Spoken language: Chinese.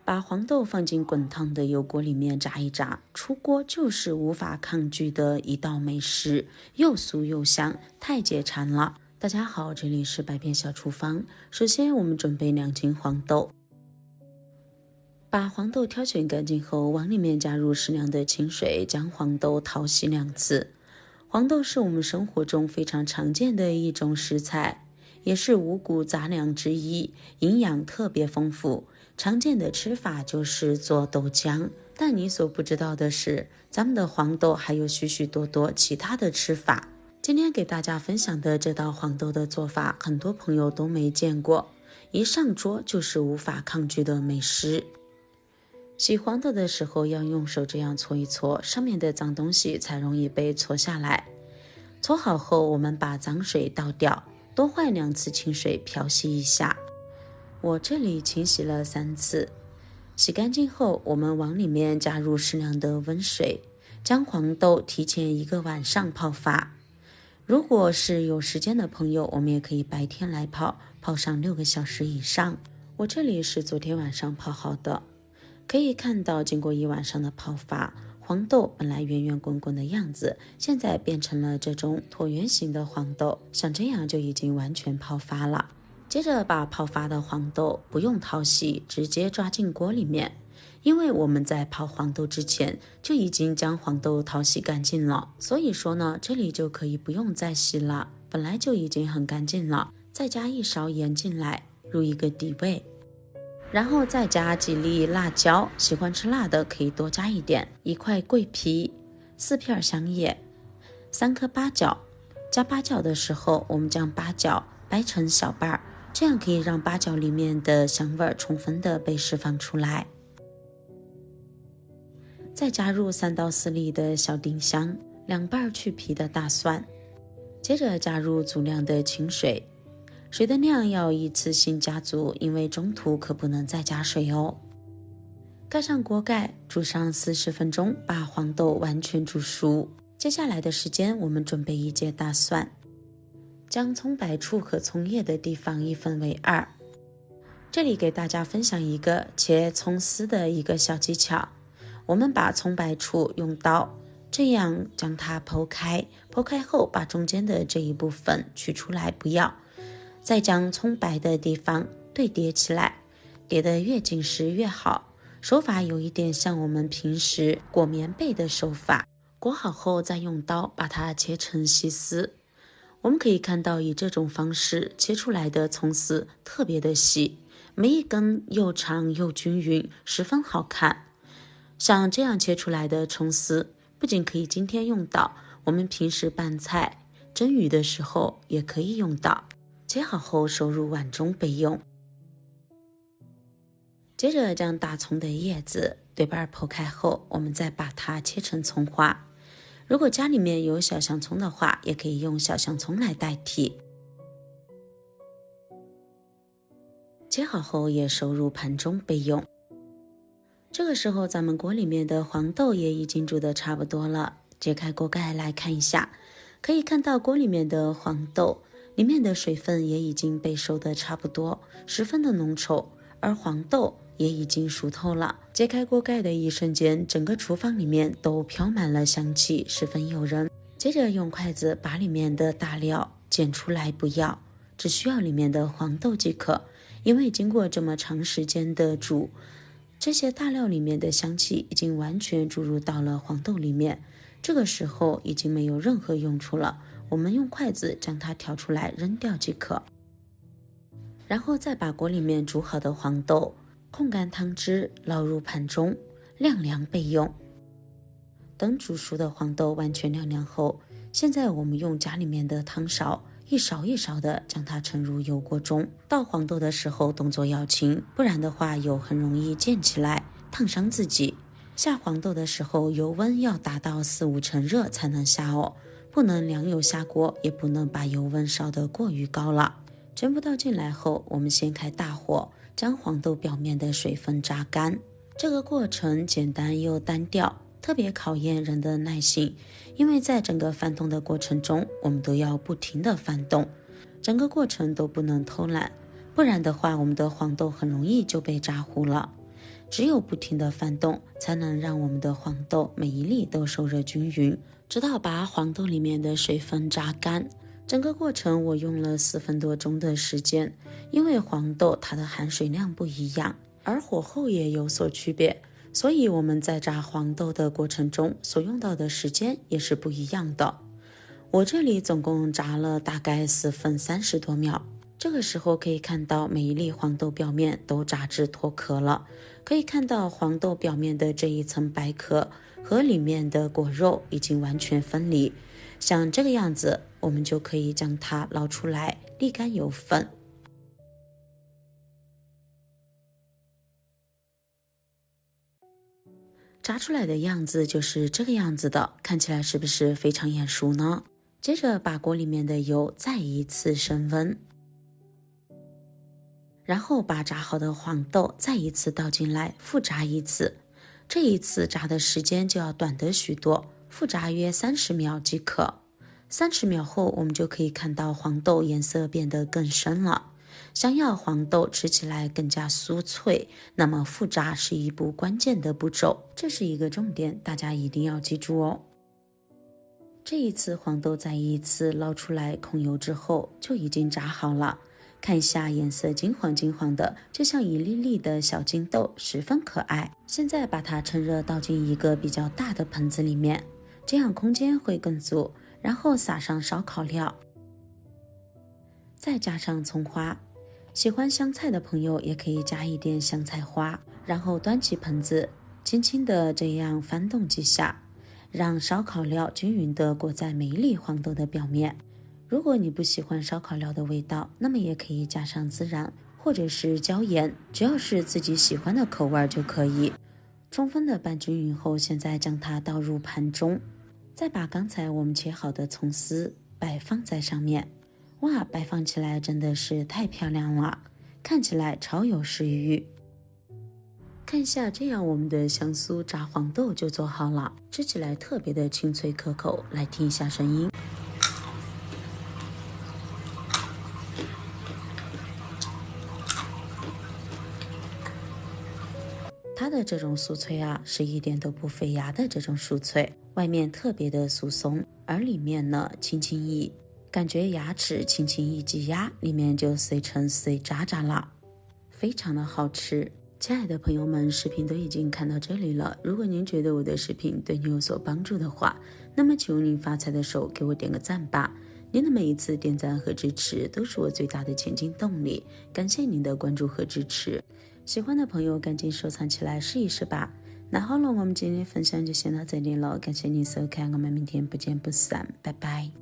把黄豆放进滚烫的油锅里面炸一炸，出锅就是无法抗拒的一道美食，又酥又香，太解馋了。大家好，这里是百变小厨房。首先我们准备2斤黄豆，把黄豆挑选干净后，往里面加入适量的清水，将黄豆淘洗2次。黄豆是我们生活中非常常见的一种食材，也是五谷杂粮之一，营养特别丰富。常见的吃法就是做豆浆，但你所不知道的是，咱们的黄豆还有许许多多其他的吃法。今天给大家分享的这道黄豆的做法，很多朋友都没见过，一上桌就是无法抗拒的美食。洗黄豆的时候要用手这样搓一搓，上面的脏东西才容易被搓下来。搓好后，我们把脏水倒掉，多换2次清水漂洗一下。我这里清洗了3次。洗干净后，我们往里面加入适量的温水，将黄豆提前1个晚上泡发。如果是有时间的朋友，我们也可以白天来泡，泡上6个小时以上。我这里是昨天晚上泡好的。可以看到，经过1晚上的泡发，黄豆本来圆圆滚滚的样子，现在变成了这种椭圆形的黄豆，像这样就已经完全泡发了。接着把泡发的黄豆不用淘洗，直接抓进锅里面，因为我们在泡黄豆之前就已经将黄豆淘洗干净了，所以说呢，这里就可以不用再洗了，本来就已经很干净了。再加1勺盐进来，入一个底味，然后再加几粒辣椒，喜欢吃辣的可以多加一点，1块桂皮，4片香叶，3颗八角。加八角的时候，我们将八角掰成小瓣，这样可以让八角里面的香味充分的被释放出来。再加入3到4粒的小丁香，2瓣去皮的大蒜。接着加入足量的清水，水的量要一次性加足，因为中途可不能再加水哦。盖上锅盖，煮上40分钟，把黄豆完全煮熟。接下来的时间，我们准备1节大蒜，将葱白处和葱叶的地方1分为2。这里给大家分享一个切葱丝的一个小技巧。我们把葱白处用刀这样将它剖开，剖开后把中间的这一部分取出来不要，再将葱白的地方对叠起来，叠得越紧实越好。手法有一点像我们平时裹棉被的手法。裹好后再用刀把它切成细丝。我们可以看到，以这种方式切出来的葱丝特别的细，每一根又长又均匀，十分好看。像这样切出来的葱丝，不仅可以今天用到，我们平时拌菜、蒸鱼的时候也可以用到。切好后收入碗中备用。接着将大葱的叶子对半剖开后，我们再把它切成葱花。如果家里面有小香葱的话，也可以用小香葱来代替。切好后也收入盘中备用。这个时候咱们锅里面的黄豆也已经煮得差不多了，揭开锅盖来看一下，可以看到锅里面的黄豆里面的水分也已经被收得差不多，十分的浓稠，而黄豆也已经熟透了。揭开锅盖的一瞬间，整个厨房里面都飘满了香气，十分诱人。接着用筷子把里面的大料捡出来不要，只需要里面的黄豆即可。因为经过这么长时间的煮，这些大料里面的香气已经完全注入到了黄豆里面，这个时候已经没有任何用处了，我们用筷子将它挑出来扔掉即可。然后再把锅里面煮好的黄豆控干汤汁捞入盘中，晾凉备用。等煮熟的黄豆完全晾凉后，现在我们用家里面的汤勺一勺一勺的将它盛入油锅中。倒黄豆的时候动作要轻，不然的话油很容易溅起来，烫伤自己。下黄豆的时候油温要达到4-5成热才能下哦，不能凉油下锅，也不能把油温烧得过于高了。全部倒进来后，我们先开大火，将黄豆表面的水分榨干。这个过程简单又单调，特别考验人的耐性，因为在整个翻动的过程中，我们都要不停的翻动，整个过程都不能偷懒，不然的话我们的黄豆很容易就被炸糊了。只有不停的翻动，才能让我们的黄豆每一粒都受热均匀，直到把黄豆里面的水分榨干。整个过程我用了4分多钟的时间，因为黄豆它的含水量不一样，而火候也有所区别，所以我们在炸黄豆的过程中所用到的时间也是不一样的。我这里总共炸了大概4分30多秒，这个时候可以看到每一粒黄豆表面都炸至脱壳了，可以看到黄豆表面的这一层白壳和里面的果肉已经完全分离，像这个样子，我们就可以将它捞出来，沥干油分。炸出来的样子就是这个样子的，看起来是不是非常眼熟呢？接着把锅里面的油再一次升温，然后把炸好的黄豆再一次倒进来，复炸一次。这一次炸的时间就要短得许多，复炸约30秒即可。30秒后，我们就可以看到黄豆颜色变得更深了。想要黄豆吃起来更加酥脆，那么复炸是一步关键的步骤，这是一个重点，大家一定要记住哦。这一次黄豆再一次捞出来控油之后，就已经炸好了。看一下颜色金黄金黄的，就像一粒粒的小金豆，十分可爱。现在把它趁热倒进一个比较大的盆子里面，这样空间会更足，然后撒上烧烤料，再加上葱花，喜欢香菜的朋友也可以加一点香菜花，然后端起盆子，轻轻的这样翻动几下，让烧烤料均匀的裹在每一粒黄豆的表面。如果你不喜欢烧烤料的味道，那么也可以加上孜然或者是椒盐，只要是自己喜欢的口味就可以。充分的拌均匀后，现在将它倒入盘中，再把刚才我们切好的葱丝摆放在上面。哇，摆放起来真的是太漂亮了，看起来超有食欲。看一下，这样我们的香酥炸黄豆就做好了，吃起来特别的清脆可口。来听一下声音。它的这种酥脆啊，是一点都不费牙的这种酥脆，外面特别的酥松，而里面呢轻轻一感觉牙齿轻轻一挤压，里面就碎成碎渣渣了，非常的好吃。亲爱的朋友们，视频都已经看到这里了，如果您觉得我的视频对你有所帮助的话，那么请用您发财的手给我点个赞吧。您的每一次点赞和支持都是我最大的前进动力，感谢您的关注和支持。喜欢的朋友赶紧收藏起来试一试吧。那好了，我们今天分享就先到这里了，感谢您收看，我们明天不见不散，拜拜。